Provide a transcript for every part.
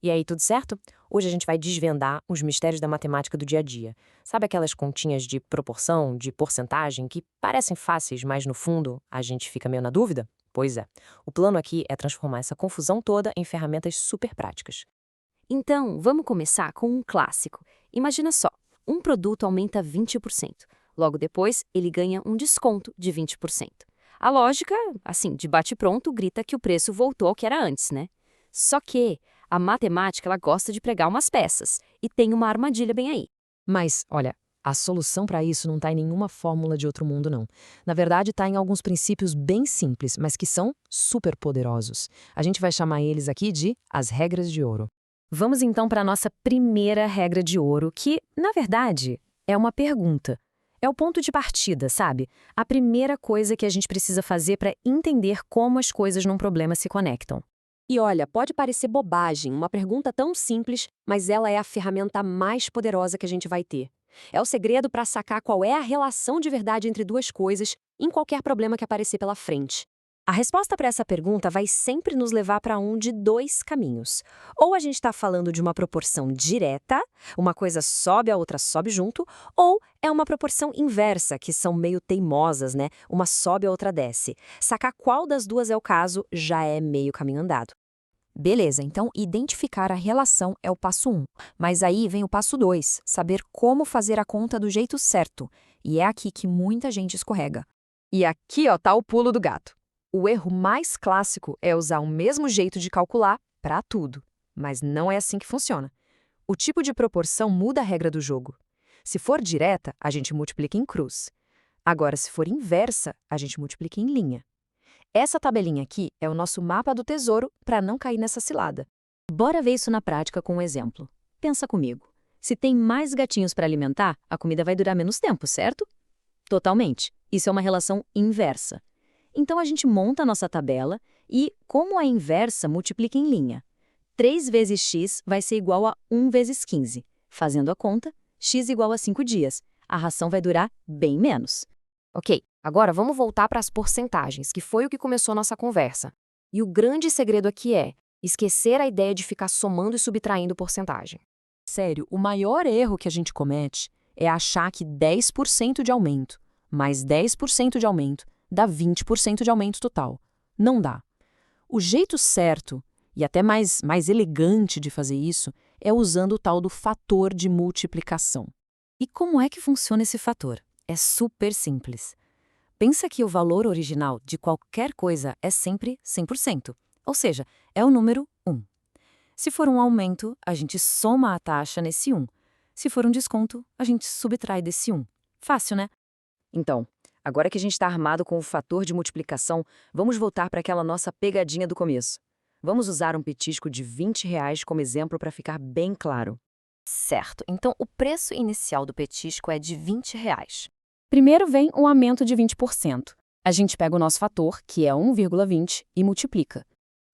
E aí, tudo certo? Hoje a gente vai desvendar os mistérios da matemática do dia a dia. Sabe aquelas continhas de proporção, de porcentagem, que parecem fáceis, mas no fundo a gente fica meio na dúvida? Pois é. O plano aqui é transformar essa confusão toda em ferramentas super práticas. Então, vamos começar com um clássico. Imagina só, um produto aumenta 20%. Logo depois, ele ganha um desconto de 20%. A lógica, assim, de bate-pronto, grita que o preço voltou ao que era antes, né? Só que a matemática ela gosta de pregar umas peças, e tem uma armadilha bem aí. Mas, olha, a solução para isso não está em nenhuma fórmula de outro mundo, não. Na verdade, está em alguns princípios bem simples, mas que são super poderosos. A gente vai chamar eles aqui de as regras de ouro. Vamos então para a nossa primeira regra de ouro, que, na verdade, é uma pergunta. É o ponto de partida, sabe? A primeira coisa que a gente precisa fazer para entender como as coisas num problema se conectam. E olha, pode parecer bobagem, uma pergunta tão simples, mas ela é a ferramenta mais poderosa que a gente vai ter. É o segredo para sacar qual é a relação de verdade entre duas coisas em qualquer problema que aparecer pela frente. A resposta para essa pergunta vai sempre nos levar para um de dois caminhos. Ou a gente está falando de uma proporção direta, uma coisa sobe, a outra sobe junto, ou é uma proporção inversa, que são meio teimosas, né? Uma sobe, a outra desce. Sacar qual das duas é o caso já é meio caminho andado. Beleza, então identificar a relação é o passo 1. Mas aí vem o passo 2, saber como fazer a conta do jeito certo. E é aqui que muita gente escorrega. E aqui, ó, tá o pulo do gato. O erro mais clássico é usar o mesmo jeito de calcular para tudo. Mas não é assim que funciona. O tipo de proporção muda a regra do jogo. Se for direta, a gente multiplica em cruz. Agora, se for inversa, a gente multiplica em linha. Essa tabelinha aqui é o nosso mapa do tesouro para não cair nessa cilada. Bora ver isso na prática com um exemplo. Pensa comigo. Se tem mais gatinhos para alimentar, a comida vai durar menos tempo, certo? Totalmente. Isso é uma relação inversa. Então a gente monta a nossa tabela e, como a inversa, multiplica em linha. 3 vezes x vai ser igual a 1 vezes 15. Fazendo a conta, x igual a 5 dias. A ração vai durar bem menos. Ok, agora vamos voltar para as porcentagens, que foi o que começou a nossa conversa. E o grande segredo aqui é esquecer a ideia de ficar somando e subtraindo porcentagem. Sério, o maior erro que a gente comete é achar que 10% de aumento mais 10% de aumento dá 20% de aumento total. Não dá. O jeito certo, e até mais elegante de fazer isso, é usando o tal do fator de multiplicação. E como é que funciona esse fator? É super simples. Pensa que o valor original de qualquer coisa é sempre 100%, ou seja, é o número 1. Se for um aumento, a gente soma a taxa nesse 1. Se for um desconto, a gente subtrai desse 1. Fácil, né? Então, agora que a gente está armado com o fator de multiplicação, vamos voltar para aquela nossa pegadinha do começo. Vamos usar um petisco de R$ 20 como exemplo para ficar bem claro. Certo, então o preço inicial do petisco é de R$ 20. Primeiro vem um aumento de 20%. A gente pega o nosso fator, que é 1,20, e multiplica.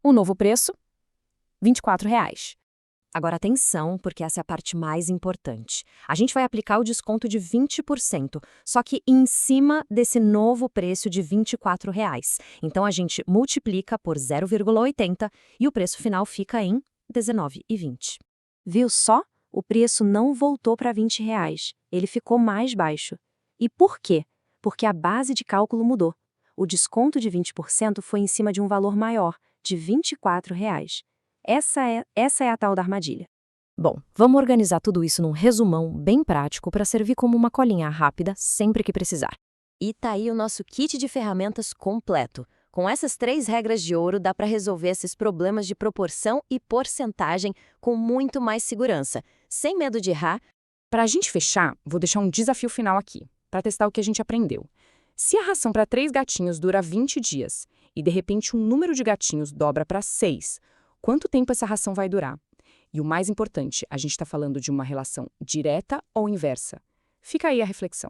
O novo preço? R$ 24. Agora atenção, porque essa é a parte mais importante. A gente vai aplicar o desconto de 20%, só que em cima desse novo preço de R$ 24. Então a gente multiplica por 0,80 e o preço final fica em R$ 19,20. Viu só? O preço não voltou para R$ 20, ele ficou mais baixo. E por quê? Porque a base de cálculo mudou. O desconto de 20% foi em cima de um valor maior, de R$ 24. Essa é a tal da armadilha. Bom, vamos organizar tudo isso num resumão bem prático para servir como uma colinha rápida sempre que precisar. E tá aí o nosso kit de ferramentas completo. Com essas 3 regras de ouro, dá para resolver esses problemas de proporção e porcentagem com muito mais segurança, sem medo de errar. Para a gente fechar, vou deixar um desafio final aqui, para testar o que a gente aprendeu. Se a ração para 3 gatinhos dura 20 dias e, de repente, um número de gatinhos dobra para 6, quanto tempo essa ração vai durar? E o mais importante, a gente está falando de uma relação direta ou inversa? Fica aí a reflexão.